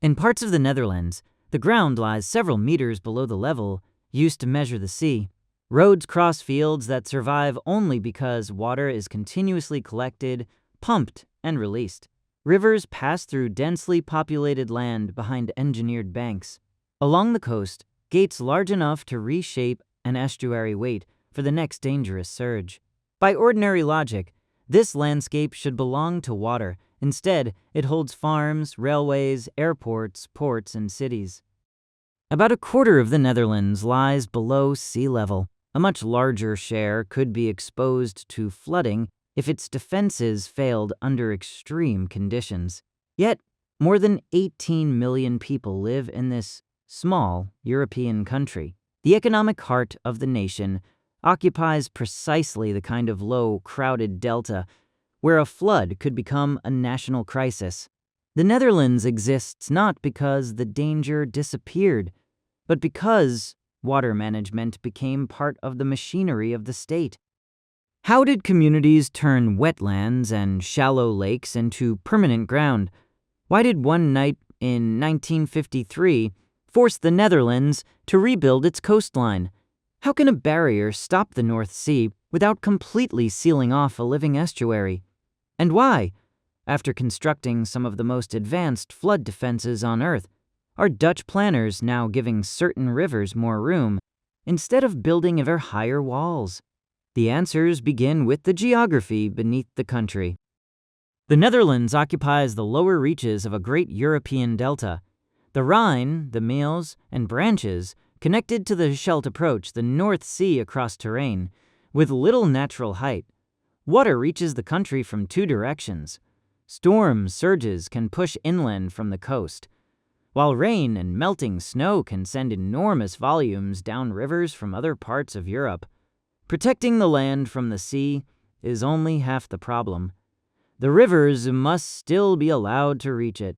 In parts of the Netherlands, the ground lies several meters below the level used to measure the sea. Roads cross fields that survive only because water is continuously collected, pumped, and released. Rivers pass through densely populated land behind engineered banks. Along the coast, gates large enough to reshape an estuary wait for the next dangerous surge. By ordinary logic, this landscape should belong to water. Instead, it holds farms, railways, airports, ports, and cities. About a quarter of the Netherlands lies below sea level. A much larger share could be exposed to flooding if its defenses failed under extreme conditions. Yet, more than 18 million people live in this small European country. The economic heart of the nation occupies precisely the kind of low, crowded delta where a flood could become a national crisis. The Netherlands exists not because the danger disappeared, but because water management became part of the machinery of the state. How did communities turn wetlands and shallow lakes into permanent ground? Why did one night in 1953 force the Netherlands to rebuild its coastline? How can a barrier stop the North Sea without completely sealing off a living estuary? And why, after constructing some of the most advanced flood defenses on Earth, are Dutch planners now giving certain rivers more room instead of building ever higher walls? The answers begin with the geography beneath the country. The Netherlands occupies the lower reaches of a great European delta. The Rhine, the Maes, and branches connected to the Scheldt approach the North Sea across terrain with little natural height. Water reaches the country from two directions. Storm surges can push inland from the coast, while rain and melting snow can send enormous volumes down rivers from other parts of Europe. Protecting the land from the sea is only half the problem. The rivers must still be allowed to reach it.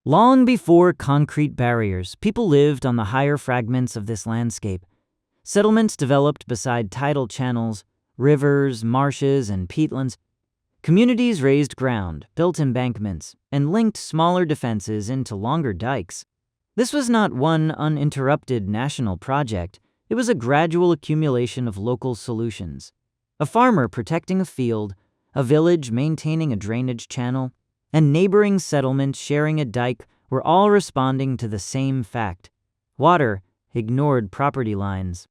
Long before concrete barriers, people lived on the higher fragments of this landscape. Settlements developed beside tidal channels, rivers, marshes, and peatlands. Communities raised ground, built embankments, and linked smaller defenses into longer dikes. This was not one uninterrupted national project. It was a gradual accumulation of local solutions. A farmer protecting a field, a village maintaining a drainage channel, and neighboring settlements sharing a dike were all responding to the same fact. Water ignored property lines.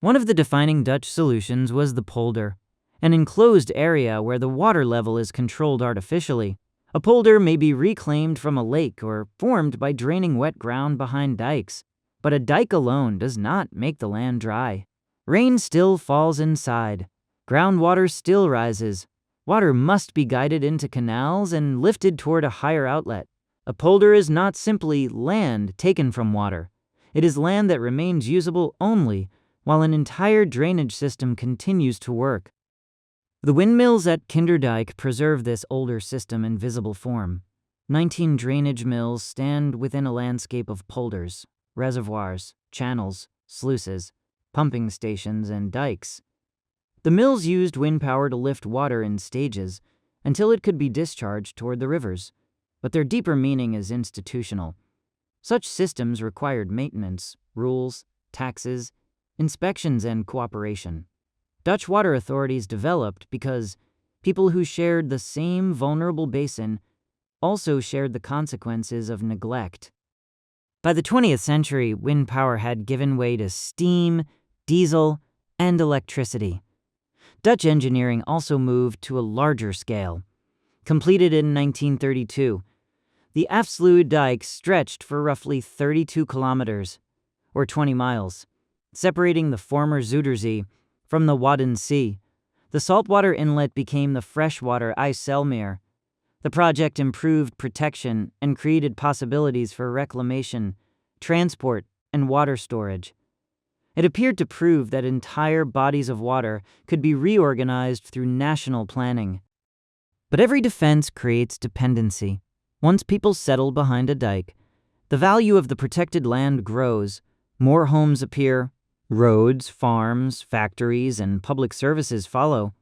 One of the defining Dutch solutions was the polder, an enclosed area where the water level is controlled artificially. A polder may be reclaimed from a lake or formed by draining wet ground behind dikes, but a dike alone does not make the land dry. Rain still falls inside. Groundwater still rises. Water must be guided into canals and lifted toward a higher outlet. A polder is not simply land taken from water. It is land that remains usable only while an entire drainage system continues to work. The windmills at Kinderdijk preserve this older system in visible form. 19 drainage mills stand within a landscape of polders, reservoirs, channels, sluices, pumping stations, and dikes. The mills used wind power to lift water in stages until it could be discharged toward the rivers, but their deeper meaning is institutional. Such systems required maintenance, rules, taxes, inspections, and cooperation. Dutch water authorities developed because people who shared the same vulnerable basin also shared the consequences of neglect. By the 20th century, wind power had given way to steam, diesel, and electricity. Dutch engineering also moved to a larger scale. Completed in 1932, the Afsluitdijk stretched for roughly 32 kilometers, or 20 miles, separating the former Zuiderzee from the Wadden Sea. The saltwater inlet became the freshwater IJsselmeer. The project improved protection and created possibilities for reclamation, transport, and water storage. It appeared to prove that entire bodies of water could be reorganized through national planning. But every defense creates dependency. Once people settle behind a dike, the value of the protected land grows, more homes appear, roads, farms, factories, and public services follow.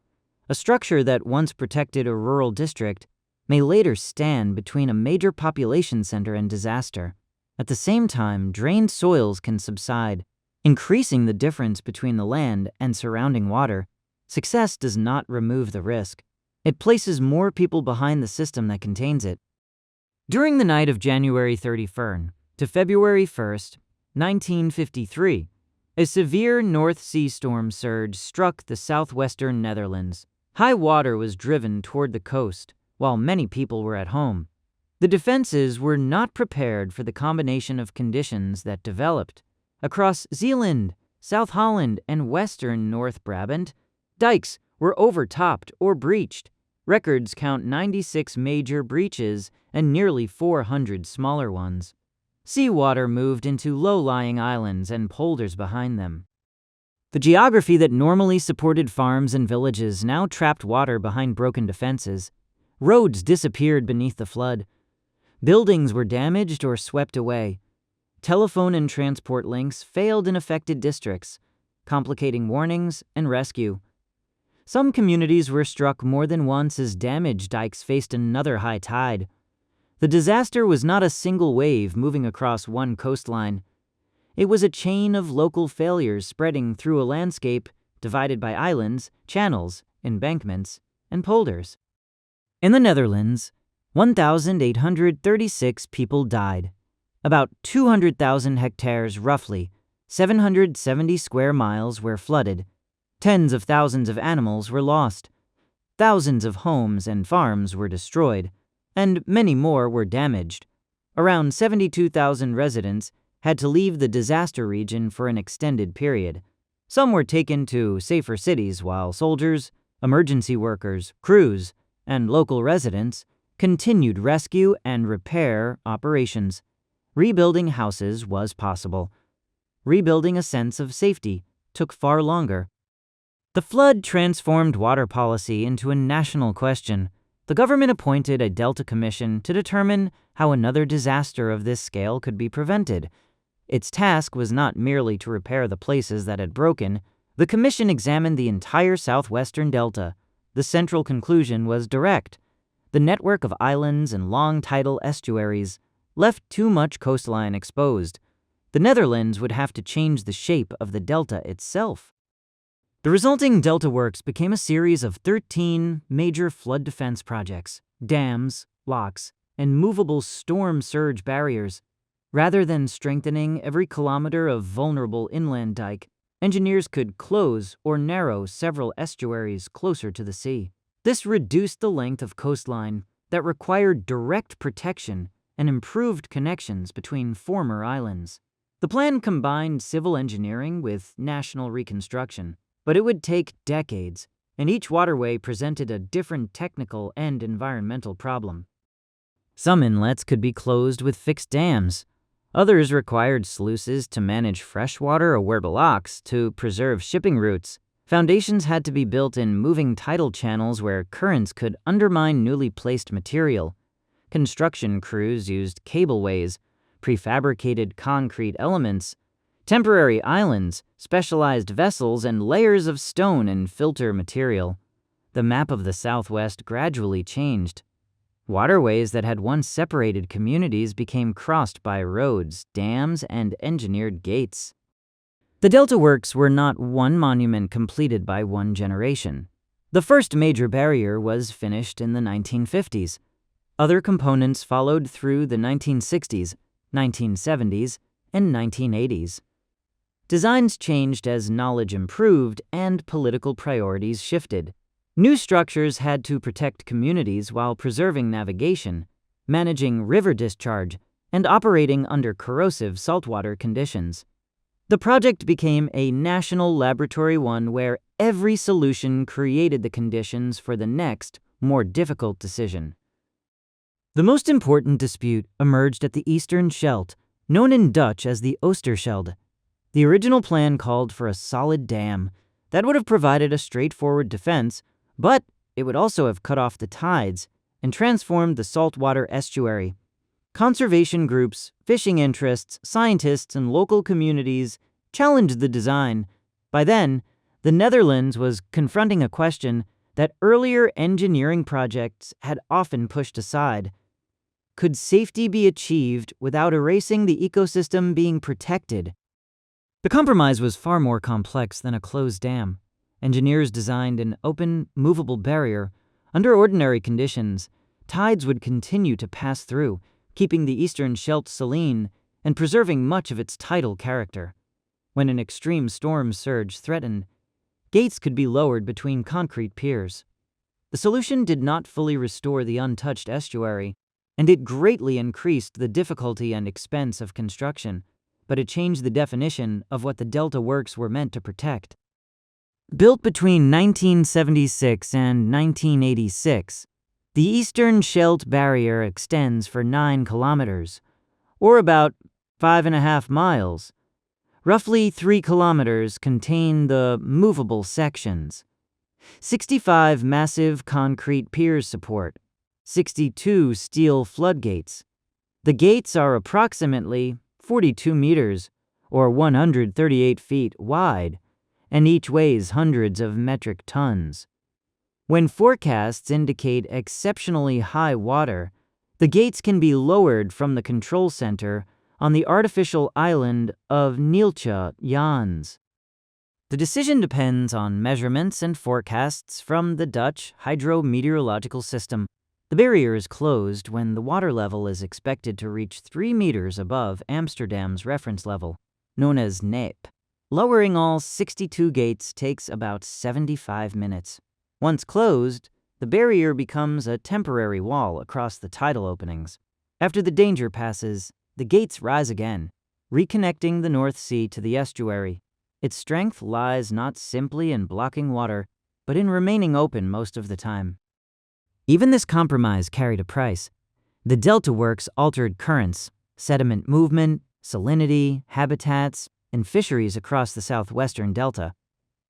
A structure that once protected a rural district may later stand between a major population center and disaster. At the same time, drained soils can subside, increasing the difference between the land and surrounding water. Success does not remove the risk. It places more people behind the system that contains it. During the night of January 31st to February 1st, 1953, a severe North Sea storm surge struck the southwestern Netherlands. High water was driven toward the coast, while many people were at home. The defenses were not prepared for the combination of conditions that developed. Across Zeeland, South Holland, and western North Brabant, dikes were overtopped or breached. Records count 96 major breaches and nearly 400 smaller ones. Seawater moved into low-lying islands and polders behind them. The geography that normally supported farms and villages now trapped water behind broken defenses. Roads disappeared beneath the flood. Buildings were damaged or swept away. Telephone and transport links failed in affected districts, complicating warnings and rescue. Some communities were struck more than once as damaged dikes faced another high tide. The disaster was not a single wave moving across one coastline. It was a chain of local failures spreading through a landscape divided by islands, channels, embankments, and polders. In the Netherlands, 1,836 people died. About 200,000 hectares, roughly 770 square miles, were flooded. Tens of thousands of animals were lost. Thousands of homes and farms were destroyed, and many more were damaged. Around 72,000 residents had to leave the disaster region for an extended period. Some were taken to safer cities, while soldiers, emergency workers, crews, and local residents continued rescue and repair operations. Rebuilding houses was possible. Rebuilding a sense of safety took far longer. The flood transformed water policy into a national question. The government appointed a Delta Commission to determine how another disaster of this scale could be prevented. Its task was not merely to repair the places that had broken. The commission examined the entire southwestern delta. The central conclusion was direct. The network of islands and long tidal estuaries left too much coastline exposed. The Netherlands would have to change the shape of the delta itself. The resulting delta works became a series of 13 major flood defense projects: dams, locks, and movable storm surge barriers. Rather than strengthening every kilometer of vulnerable inland dike, engineers could close or narrow several estuaries closer to the sea. This reduced the length of coastline that required direct protection and improved connections between former islands. The plan combined civil engineering with national reconstruction, but it would take decades, and each waterway presented a different technical and environmental problem. Some inlets could be closed with fixed dams. Others required sluices to manage freshwater or locks to preserve shipping routes. Foundations had to be built in moving tidal channels where currents could undermine newly placed material. Construction crews used cableways, prefabricated concrete elements, temporary islands, specialized vessels, and layers of stone and filter material. The map of the Southwest gradually changed. Waterways that had once separated communities became crossed by roads, dams, and engineered gates. The Delta Works were not one monument completed by one generation. The first major barrier was finished in the 1950s. Other components followed through the 1960s, 1970s, and 1980s. Designs changed as knowledge improved and political priorities shifted. New structures had to protect communities while preserving navigation, managing river discharge, and operating under corrosive saltwater conditions. The project became a national laboratory, one where every solution created the conditions for the next, more difficult decision. The most important dispute emerged at the eastern Scheldt, known in Dutch as the Oosterschelde. The original plan called for a solid dam that would have provided a straightforward defense, but it would also have cut off the tides and transformed the saltwater estuary. Conservation groups, fishing interests, scientists, and local communities challenged the design. By then, the Netherlands was confronting a question that earlier engineering projects had often pushed aside. Could safety be achieved without erasing the ecosystem being protected? The compromise was far more complex than a closed dam. Engineers designed an open, movable barrier. Under ordinary conditions, tides would continue to pass through, keeping the eastern Scheldt saline and preserving much of its tidal character. When an extreme storm surge threatened, gates could be lowered between concrete piers. The solution did not fully restore the untouched estuary, and it greatly increased the difficulty and expense of construction, but it changed the definition of what the delta works were meant to protect. Built between 1976 and 1986, the Eastern Scheldt Barrier extends for 9 kilometers, or about 5.5 miles. Roughly 3 kilometers contain the movable sections. 65 massive concrete piers support 62 steel floodgates. The gates are approximately 42 meters, or 138 feet wide, and each weighs hundreds of metric tons. When forecasts indicate exceptionally high water, the gates can be lowered from the control center on the artificial island of Neeltje Jans. The decision depends on measurements and forecasts from the Dutch hydrometeorological system. The barrier is closed when the water level is expected to reach 3 meters above Amsterdam's reference level, known as NAP. Lowering all 62 gates takes about 75 minutes. Once closed, the barrier becomes a temporary wall across the tidal openings. After the danger passes, the gates rise again, reconnecting the North Sea to the estuary. Its strength lies not simply in blocking water, but in remaining open most of the time. Even this compromise carried a price. The delta works altered currents, sediment movement, salinity, habitats, and fisheries across the southwestern delta.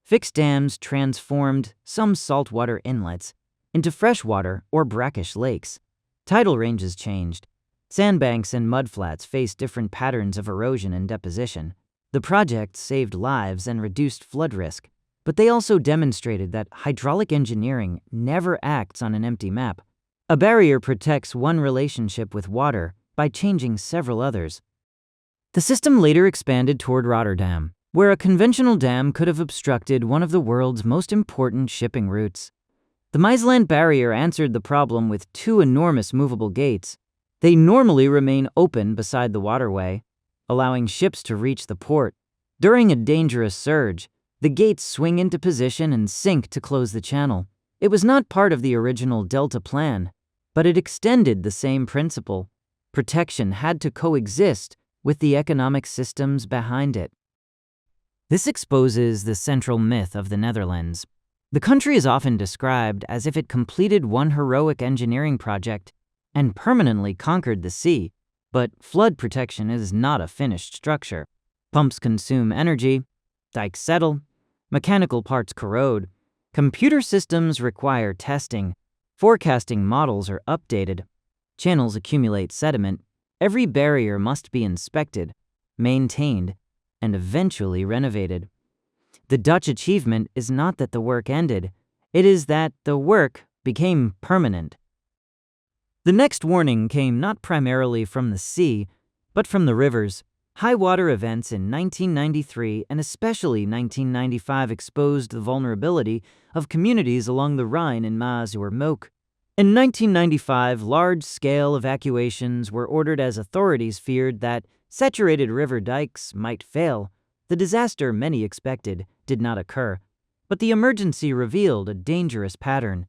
Fixed dams transformed some saltwater inlets into freshwater or brackish lakes. Tidal ranges changed. Sandbanks and mudflats faced different patterns of erosion and deposition. The project saved lives and reduced flood risk, but they also demonstrated that hydraulic engineering never acts on an empty map. A barrier protects one relationship with water by changing several others. The system later expanded toward Rotterdam, where a conventional dam could have obstructed one of the world's most important shipping routes. The Maeslant barrier answered the problem with 2 enormous movable gates. They normally remain open beside the waterway, allowing ships to reach the port. During a dangerous surge, the gates swing into position and sink to close the channel. It was not part of the original Delta plan, but it extended the same principle. Protection had to coexist with the economic systems behind it. This exposes the central myth of the Netherlands. The country is often described as if it completed one heroic engineering project and permanently conquered the sea, but flood protection is not a finished structure. Pumps consume energy, dikes settle, mechanical parts corrode, computer systems require testing, forecasting models are updated, channels accumulate sediment. Every barrier must be inspected, maintained, and eventually renovated. The Dutch achievement is not that the work ended, it is that the work became permanent. The next warning came not primarily from the sea, but from the rivers. High water events in 1993 and especially 1995 exposed the vulnerability of communities along the Rhine and Maas or Mook. In 1995, large-scale evacuations were ordered as authorities feared that saturated river dikes might fail. The disaster many expected did not occur, but the emergency revealed a dangerous pattern.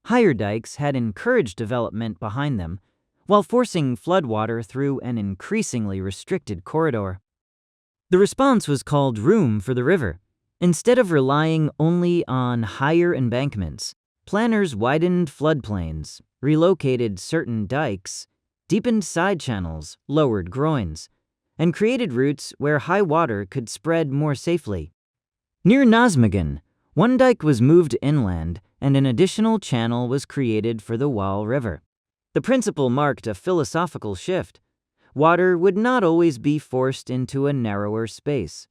Higher dikes had encouraged development behind them, while forcing floodwater through an increasingly restricted corridor. The response was called room for the river. Instead of relying only on higher embankments, planners widened floodplains, relocated certain dikes, deepened side channels, lowered groins, and created routes where high water could spread more safely. Near Nijmegen, one dike was moved inland and an additional channel was created for the Waal River. The principle marked a philosophical shift. Water would not always be forced into a narrower space.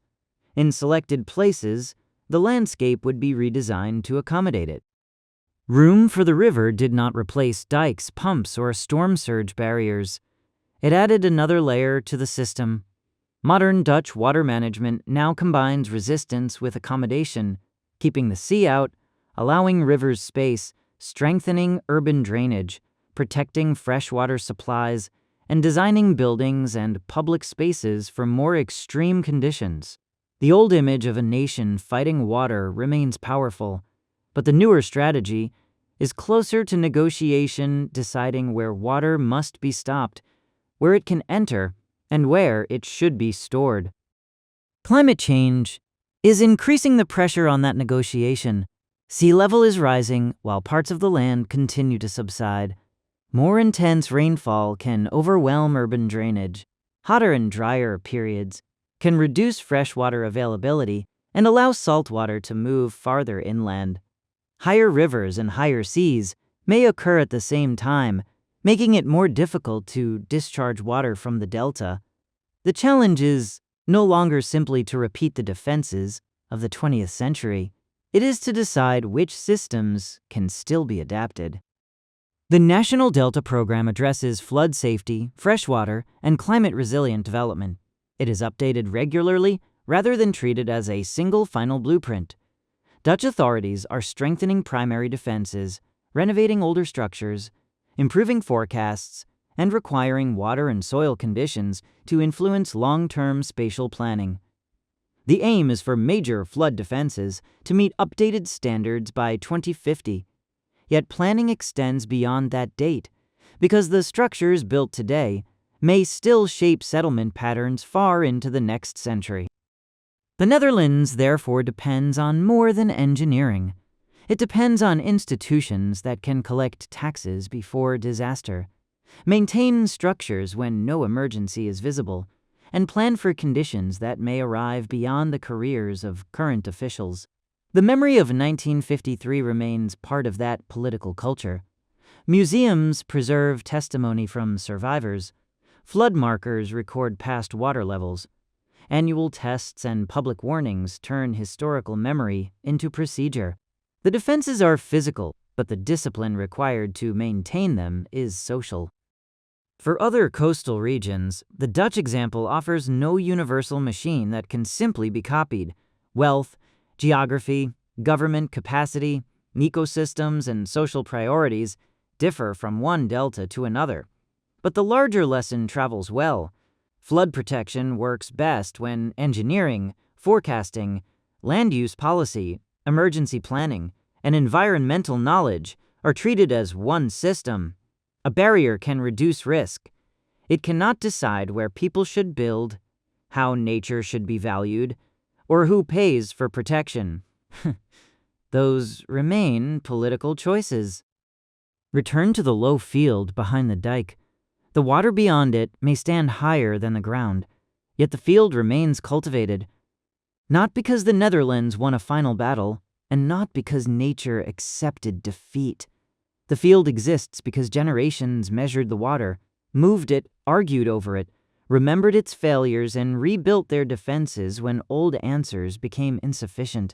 In selected places, the landscape would be redesigned to accommodate it. Room for the river did not replace dikes, pumps, or storm surge barriers. It added another layer to the system. Modern Dutch water management now combines resistance with accommodation, keeping the sea out, allowing rivers space, strengthening urban drainage, protecting freshwater supplies, and designing buildings and public spaces for more extreme conditions. The old image of a nation fighting water remains powerful, but the newer strategy is closer to negotiation, deciding where water must be stopped, where it can enter, and where it should be stored. Climate change is increasing the pressure on that negotiation. Sea level is rising while parts of the land continue to subside. More intense rainfall can overwhelm urban drainage. Hotter and drier periods can reduce freshwater availability and allow saltwater to move farther inland. Higher rivers and higher seas may occur at the same time, making it more difficult to discharge water from the delta. The challenge is no longer simply to repeat the defenses of the 20th century. It is to decide which systems can still be adapted. The National Delta Program addresses flood safety, freshwater, and climate-resilient development. It is updated regularly rather than treated as a single final blueprint. Dutch authorities are strengthening primary defenses, renovating older structures, improving forecasts, and requiring water and soil conditions to influence long-term spatial planning. The aim is for major flood defenses to meet updated standards by 2050. Yet planning extends beyond that date, because the structures built today may still shape settlement patterns far into the next century. The Netherlands, therefore, depends on more than engineering. It depends on institutions that can collect taxes before disaster, maintain structures when no emergency is visible, and plan for conditions that may arrive beyond the careers of current officials. The memory of 1953 remains part of that political culture. Museums preserve testimony from survivors. Flood markers record past water levels. Annual tests and public warnings turn historical memory into procedure. The defenses are physical, but the discipline required to maintain them is social. For other coastal regions, the Dutch example offers no universal machine that can simply be copied. Wealth, geography, government capacity, ecosystems, and social priorities differ from one delta to another. But the larger lesson travels well. Flood protection works best when engineering, forecasting, land use policy, emergency planning, and environmental knowledge are treated as one system. A barrier can reduce risk. It cannot decide where people should build, how nature should be valued, or who pays for protection. Those remain political choices. Return to the low field behind the dike. The water beyond it may stand higher than the ground, yet the field remains cultivated. Not because the Netherlands won a final battle, and not because nature accepted defeat. The field exists because generations measured the water, moved it, argued over it, remembered its failures, and rebuilt their defenses when old answers became insufficient.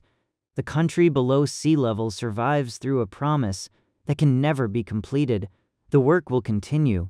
The country below sea level survives through a promise that can never be completed. The work will continue,